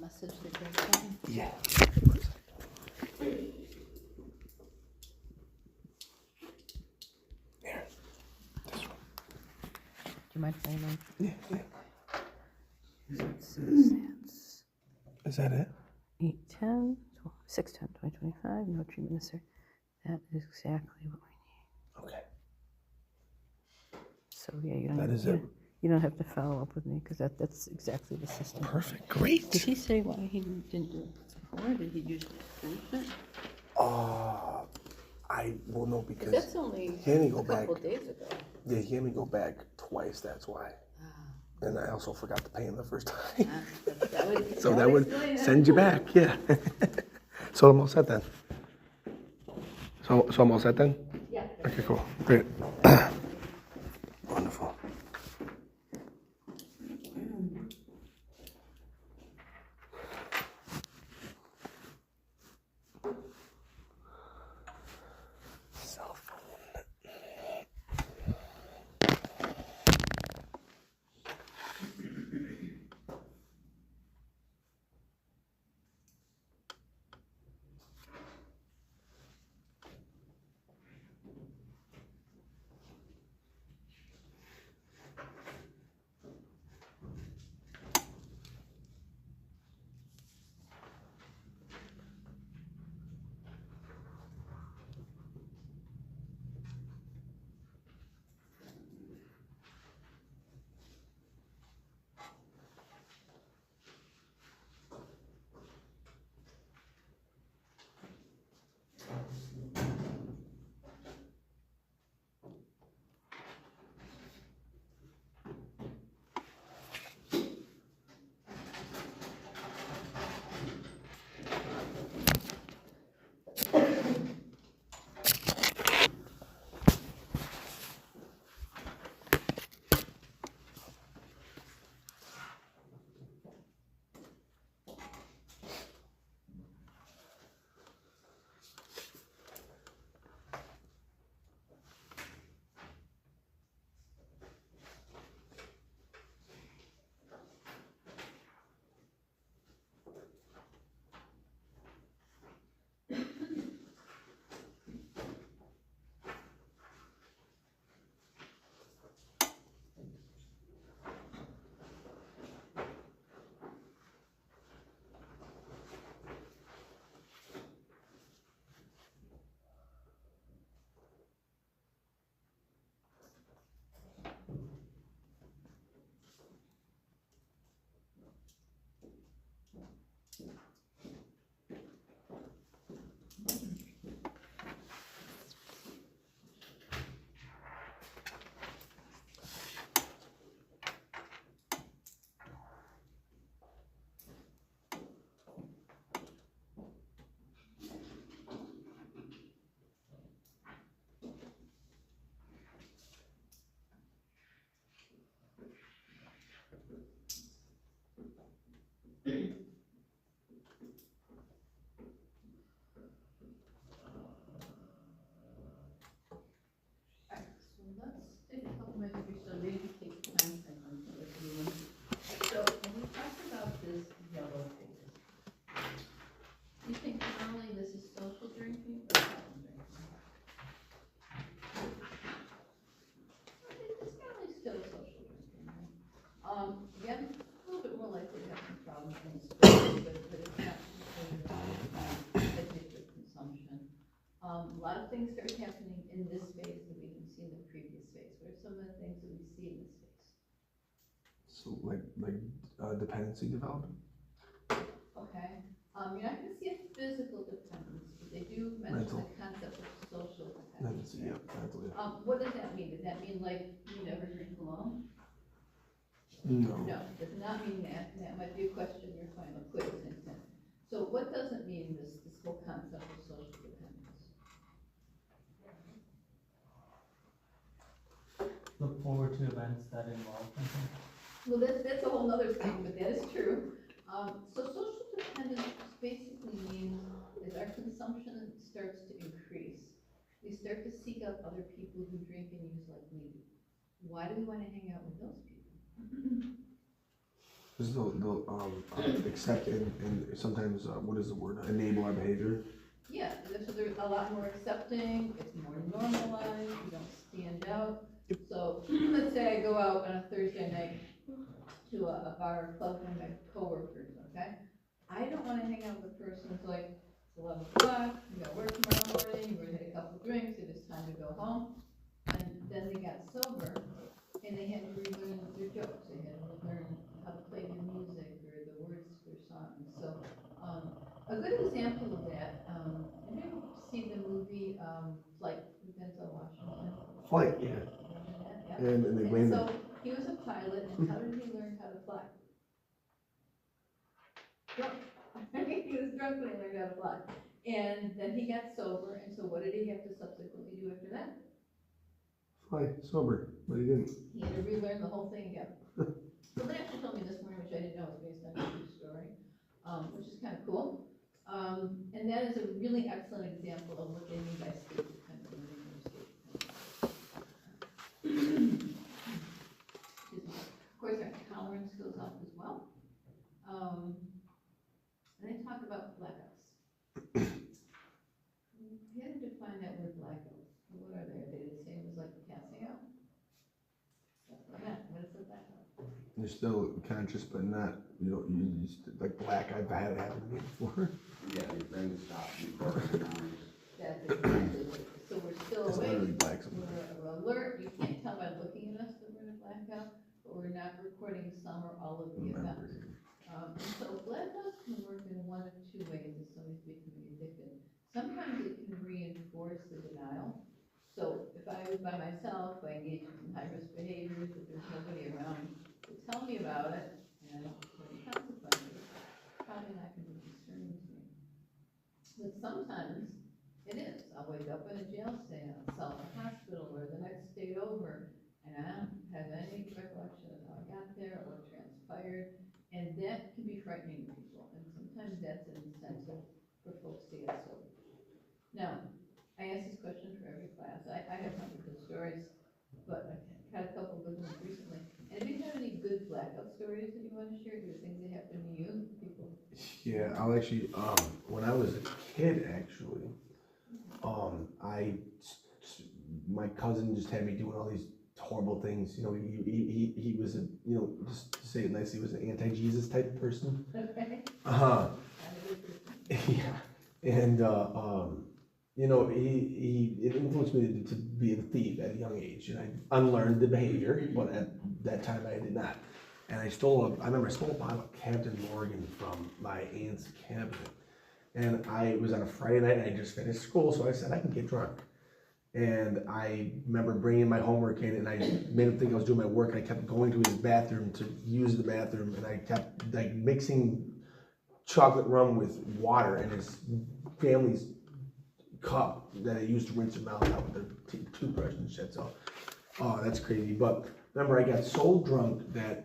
message that you're getting? Yeah. Here. This one. Do you mind saying that? Yeah. Sans. Is that it? 8/10, 6/10, 2025. No treatment necessary. That is exactly what we need. Okay. So yeah, you don't. That is it. You don't have to follow up with me because that's exactly the system. Perfect. Great. Did he say why he didn't do it before? Did he usually finish it? I will know because That's only he had me a go couple back. days ago. Yeah, he had me go back twice. That's why. And I also forgot to pay him the first time. That would, So that would send you back. Yeah. So I'm all set then. So I'm all set then. Yeah. Okay. Cool. Great. Wonderful. Cell phone. Let's take a couple minutes if you're still reading, take your time and let everyone. So when we talked about this yellow phase, you think normally this is social drinking or problem drinking? It's probably still social drinking, right? Again, a little bit more likely to have some problems in the space, but it's not necessarily addictive consumption. A lot of things start happening in this phase that we didn't see in the previous phase. What are some of the things that we see in this phase? So like dependency development. Okay. You're not going to see a physical dependence, but they do mention Mental. the concept of social dependence. Dependency. Yeah. Mental. Yeah. What does that mean? Does that mean like you never drink alone? No. No, does not mean that. And that might be a question you're trying to put into. So what does it mean, this whole concept of social dependence? Look forward to events that involve something. Well, that's a whole other thing, but that is true. So social dependence basically means as our consumption starts to increase, we start to seek out other people who drink and use like we do. Why do we want to hang out with those people? Just they'll accept and sometimes, what is the word, enable our behavior. Yeah, so they're a lot more accepting, it's more normalized, you don't stand out. So, let's say I go out on a Thursday night to a bar or club with my coworkers, okay? I don't wanna hang out with the person who's like, it's 11 o'clock, you gotta work tomorrow morning, you already had a couple drinks, it is time to go home. And then they got sober, and they had to relearn their jokes, they had to learn how to play the music or the words to their songs. So, a good example of that, have you ever seen the movie, Flight with Denzel Washington? Flight, yeah. Remember that? Yeah. And they And blame so, them. he was a pilot, and how did he learn how to fly? Drunk. He was drunk when he learned how to fly. And then he got sober, and so what did he have to subsequently do after that? Fly, sober, but he didn't. He had to relearn the whole thing again. Somebody actually told me this morning, which I didn't know was based on a true story, which is kind of cool. And that is a really excellent example of what they mean by state dependent learning or state dependent. Of course, our tolerance goes up as well. And they talk about blackouts. You had to define that word blackouts. What are they? Are they the same as like passing out? What is a blackout? You're still conscious, but not, like black, I've had it happen to me before. Yeah, your brain stops before it counts. That's exactly what it is. So we're still It's literally awake, black sometimes. we're alert, you can't tell by looking at us that we're in a blackout, but we're not recording some or all of the events. And so blackouts can work in one of two ways if somebody's becoming addicted. Sometimes it can reinforce the denial. So if I was by myself, I engage in some high-risk behaviors, if there's nobody around to tell me about it, and I don't have any consequences, probably not going to be concerning to me. But sometimes it is. I'll wake up in a jail cell, a hospital, or the next day over, and I don't have any recollection of how I got there or what transpired, and that can be frightening to people, and sometimes that's an incentive for folks to get sober. Now, I ask this question for every class. I have some good stories, but I've had a couple good ones recently. And if you have any good blackout stories that you want to share, do things that happen to you, people? Yeah, I'll actually, when I was a kid, actually, my cousin just had me doing all these horrible things. He was a, just to say it nicely, he was an anti-Jesus type of person. Okay. Uh-huh. I'm a good person. Yeah. And, it influenced me to be a thief at a young age, and I unlearned the behavior, but at that time I did not. And I remember I stole a bottle of Captain Morgan from my aunt's cabinet. And I was on a Friday night and I just finished school, so I said I can get drunk. And I remember bringing my homework in, and I made him think I was doing my work, and I kept going to his bathroom to use the bathroom, and I kept like mixing chocolate rum with water in his family's cup that I used to rinse their mouth out with their toothbrush and shit. So, oh, that's crazy. But remember, I got so drunk that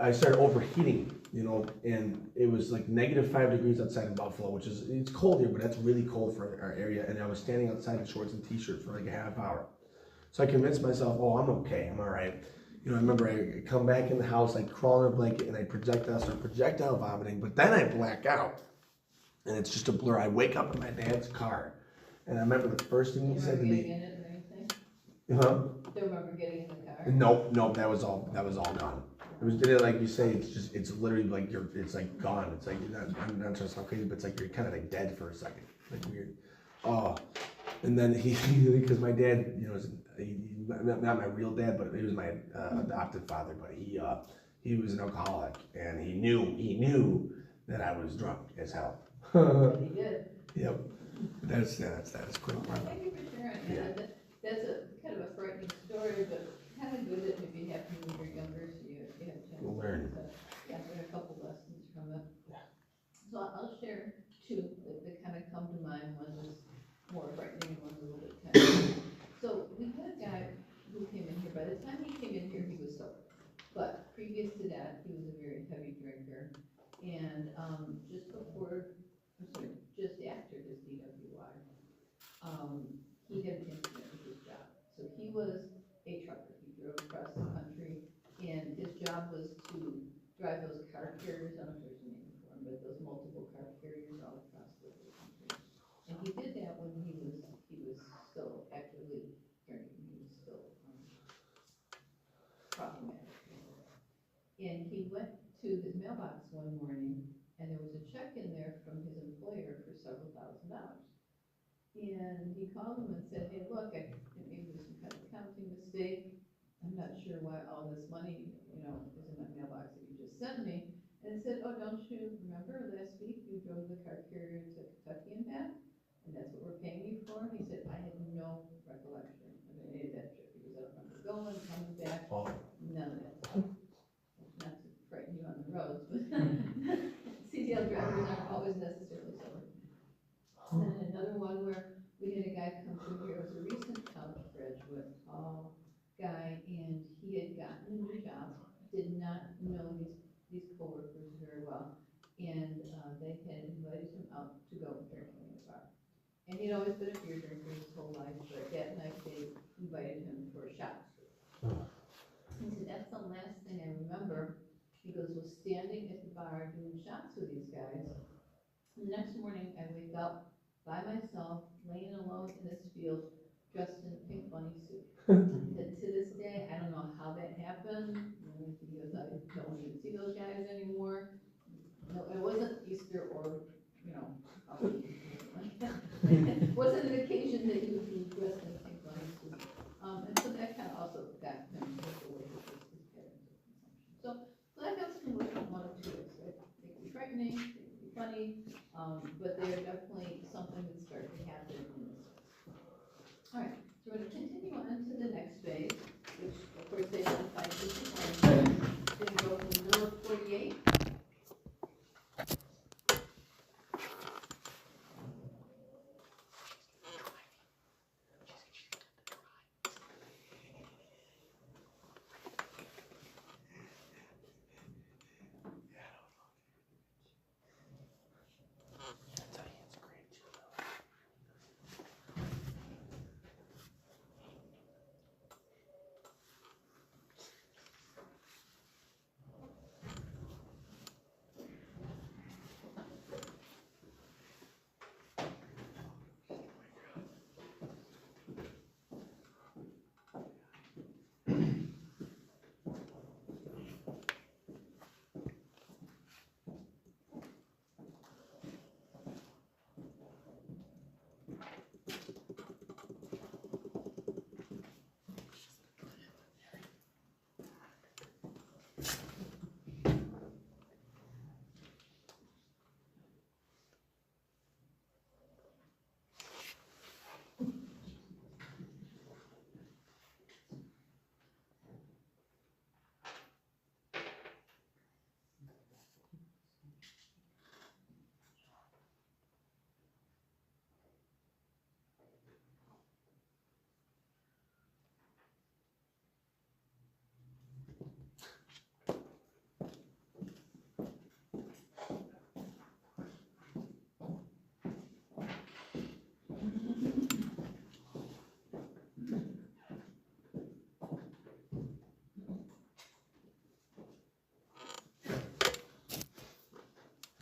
I started overheating, and it was like -5 degrees outside in Buffalo, which is, it's cold here, but that's really cold for our area. And I was standing outside in shorts and t-shirt for like a half hour. So I convinced myself, oh, I'm okay, I'm all right. I remember I come back in the house, I crawl in a blanket, and I start projectile vomiting, but then I black out. And it's just a blur. I wake up in my dad's car. And I remember the first thing he said to me. Getting in it or anything? Huh? Don't remember getting in the car? Nope, that was all gone. It was, like you say, it's literally like it's like gone. It's like, I'm not just how crazy, but it's like you're kind of like dead for a second, like weird. Oh, and then because my dad, not my real dad, but he was my adopted father, but he was an alcoholic, and he knew that I was drunk as hell. He did. Yep. That's quick. Thank you for sharing. Yeah. That's a kind of a frightening story, but kind of good that maybe happened when you're younger, so you have a chance We'll learn. to learn a couple lessons from it. So I'll share two that kind of come to mind. One was more frightening and one was a little bit kind of. So we had a guy who came in here. By the time he came in here, he was sober. But previous to that, he was a very heavy drinker. And just after his DWI, he had an incident with his job. So he was a trucker. He drove across the country, and his job was to drive those car carriers, I don't know if there's a name for them, but those multiple car carriers all across the country. And he did that when he was still actively drinking, he was still, problematic. And he went to his mailbox one morning, and there was a check in there from his employer for several $1,000s. And he called him and said, hey, look, maybe there's some kind of accounting mistake. I'm not sure why all this money, is in my mailbox that you just sent me. And he said, oh, don't you remember last week you drove the car carrier to Kentucky and back? And that's what we're paying you for? He said, I had no recollection of any of that trip because I don't remember going, coming back, Oh. none of that stuff. Not to frighten you on the roads, but CDL drivers aren't always necessarily sober. And then another one where we had a guy come through here, it was a recent college graduate, tall guy, and he had gotten a new job, did not know these coworkers very well, and they had invited him out to go drinking in the bar. And he'd always been a beer drinker his whole life, but that night they invited him for a shot. He said, that's the last thing I remember. He goes, was standing at the bar doing shots with these guys. And the next morning I wake up by myself, laying alone in this field, dressed in a pink bunny suit. And to this day, I don't know how that happened. He goes, I don't even see those guys anymore. No, it wasn't Easter or, Halloween. It wasn't an occasion that he would be dressed in a pink bunny suit. And so that kind of also got him away with his patterns of consumption. So that goes from one of two ways, right? They can be frightening, they can be funny, but they're definitely something that starts to happen in this. All right, so we're going to continue on to the next phase.